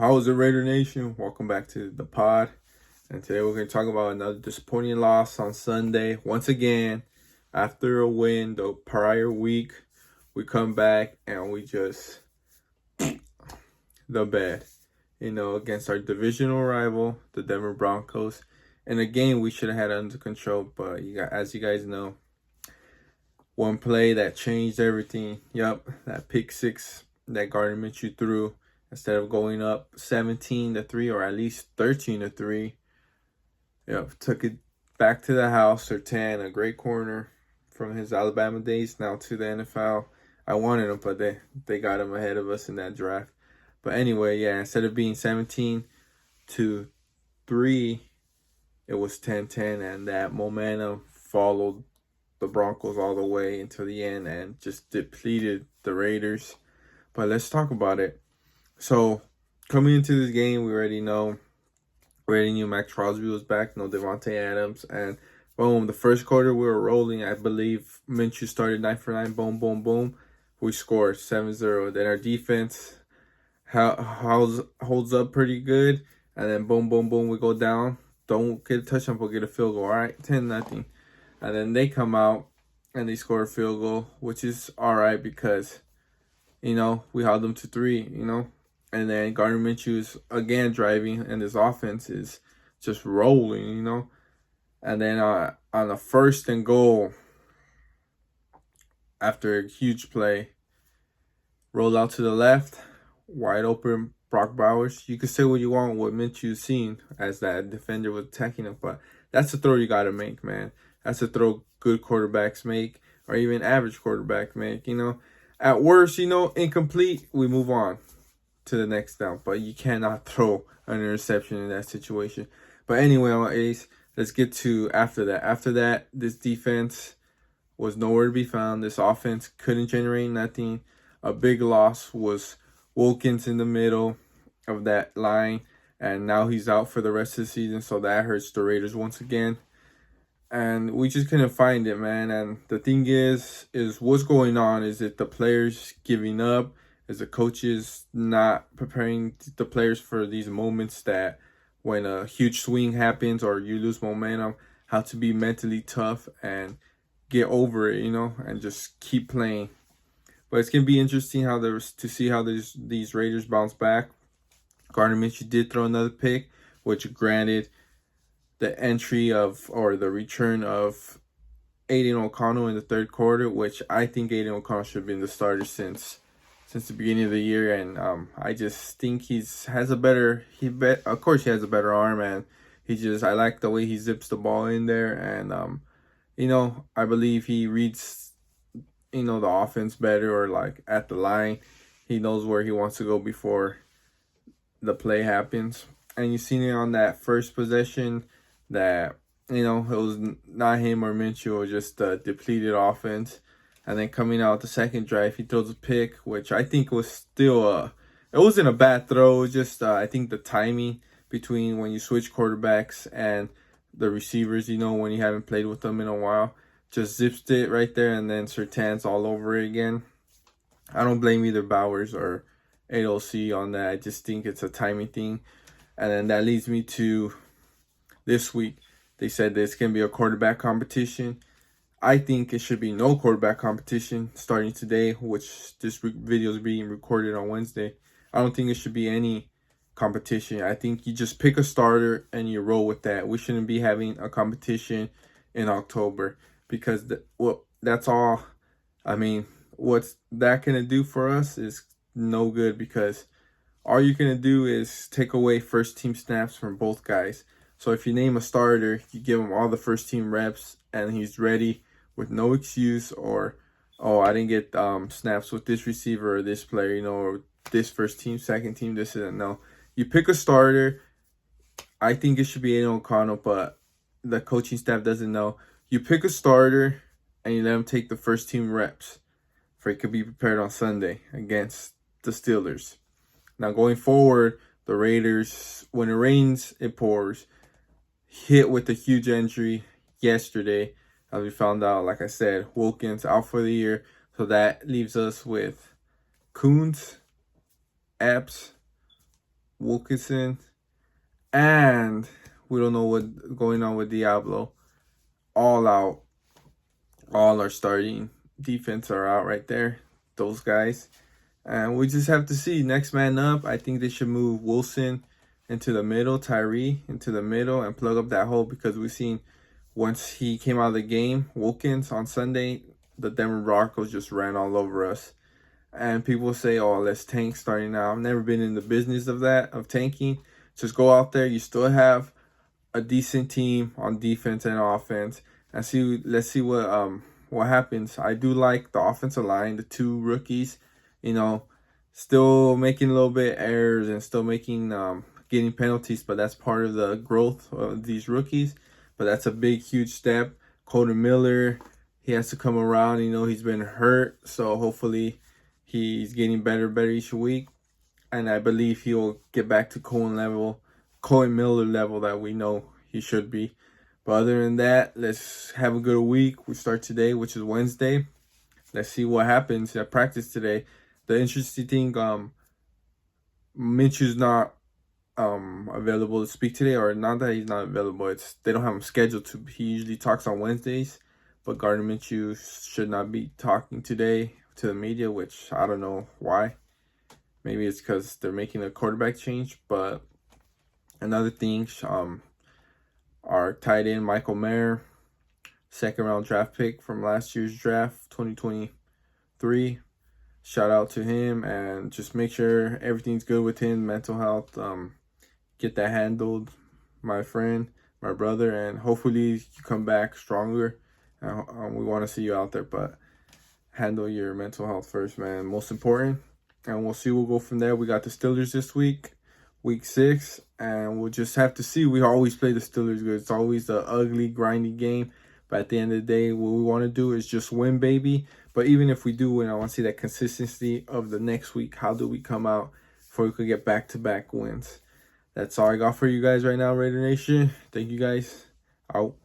How is it, Raider Nation? Welcome back to the pod. And today we're going to talk about another disappointing loss on Sunday. Once again, after a win the prior week, we come back and we just the bed, against our divisional rival, the Denver Broncos. In a game we should have had under control, but as you guys know, one play that changed everything. Yup, that pick six that Gardner Minshew threw. Instead of going up 17-3 or at least 13-3, took it back to the house. Surtain, a great corner from his Alabama days, now to the NFL. I wanted him, but they got him ahead of us in that draft. But anyway, instead of being 17-3, it was 10-10, and that momentum followed the Broncos all the way until the end and just depleted the Raiders. But let's talk about it. So, coming into this game, we already knew Max Crosby was back, no Davante Adams, and boom, the first quarter we were rolling. I believe Minshew started 9 for 9, boom, boom, boom. We scored 7-0. Then our defense holds up pretty good, and then boom, boom, boom, we go down. Don't get a touchdown, but get a field goal. All right, 10-0. And then they come out and they score a field goal, which is all right because, we held them to 3, And then Gardner Minshew is again driving, and his offense is just rolling, And then on a 1st and goal, after a huge play, rolled out to the left, wide open Brock Bowers. You can say what you want with Minshew's seen as that defender was attacking him, but that's a throw you got to make, man. That's a throw good quarterbacks make, or even average quarterback make, At worst, incomplete, we move on to the next down, but you cannot throw an interception in that situation. But anyway, on Ace, let's get to after that. After that, this defense was nowhere to be found. This offense couldn't generate nothing. A big loss was Wilkins in the middle of that line, and now he's out for the rest of the season, so that hurts the Raiders once again. And we just couldn't find it, man. And the thing is what's going on? Is it the players giving up? Is the coaches not preparing the players for these moments that when a huge swing happens or you lose momentum, how to be mentally tough and get over it, and just keep playing. But it's going to be interesting to see how these Raiders bounce back. Gardner Minshew did throw another pick, which granted the the return of Aiden O'Connell in the third quarter, which I think Aiden O'Connell should have been the starter since the beginning of the year, and I just think he has a better arm, and I like the way he zips the ball in there, and I believe he reads the offense better, or like at the line, he knows where he wants to go before the play happens. And you seen it on that first possession that it was not him or Minshew, or just a depleted offense. And then coming out the second drive, he throws a pick, which I think was still it wasn't a bad throw. It was just I think the timing between when you switch quarterbacks and the receivers, when you haven't played with them in a while, just zips it right there, and then Surtain's all over it again. I don't blame either Bowers or AOC on that. I just think it's a timing thing. And then that leads me to this week. They said there's going to be a quarterback competition. I think it should be no quarterback competition starting today, which this video is being recorded on Wednesday. I don't think it should be any competition. I think you just pick a starter and you roll with that. We shouldn't be having a competition in October because that's all. I mean, what's that going to do for us is no good, because all you're going to do is take away first team snaps from both guys. So if you name a starter, you give him all the first team reps and he's ready with no excuse, or, I didn't get snaps with this receiver or this player, or this first team, second team, this and that. No. You pick a starter. I think it should be Aiden O'Connell, but the coaching staff doesn't know. You pick a starter and you let him take the first team reps for it could be prepared on Sunday against the Steelers. Now going forward, the Raiders, when it rains, it pours. Hit with a huge injury yesterday. As we found out, like I said, Wilkins out for the year. So that leaves us with Coons, Epps, Wilkinson, and we don't know what's going on with Diablo. All out. All our starting defense are out right there. Those guys. And we just have to see. Next man up, I think they should move Wilson into the middle, Tyree into the middle, and plug up that hole, because we've seen once he came out of the game, Wilkins, on Sunday, the Denver Broncos just ran all over us. And people say, oh, let's tank starting now. I've never been in the business of that, of tanking. Just go out there. You still have a decent team on defense and offense. And let's see what happens. I do like the offensive line, the two rookies, still making a little bit errors and still making getting penalties, but that's part of the growth of these rookies. But that's a big, huge step. Colton Miller, he has to come around. He's been hurt, so hopefully he's getting better each week. And I believe he'll get back to Colton Miller level that we know he should be. But other than that, let's have a good week. We start today, which is Wednesday. Let's see what happens at practice today. The interesting thing, Minshew's not available to speak today, or not that he's not available. It's they don't have him scheduled to. He usually talks on Wednesdays, but Gardner Minshew should not be talking today to the media, which I don't know why. Maybe it's because they're making a quarterback change. But another thing, our tight end Michael Mayer, second round draft pick from last year's draft, 2023. Shout out to him, and just make sure everything's good with him, mental health. Get that handled, my friend, my brother, and hopefully you come back stronger. We want to see you out there, but handle your mental health first, man. Most important. And we'll see. We'll go from there. We got the Steelers this week, week 6, and we'll just have to see. We always play the Steelers good. It's always the ugly, grindy game. But at the end of the day, what we want to do is just win, baby. But even if we do win, I want to see that consistency of the next week. How do we come out before we could get back-to-back wins? That's all I got for you guys right now, Raider Nation. Thank you guys. Out.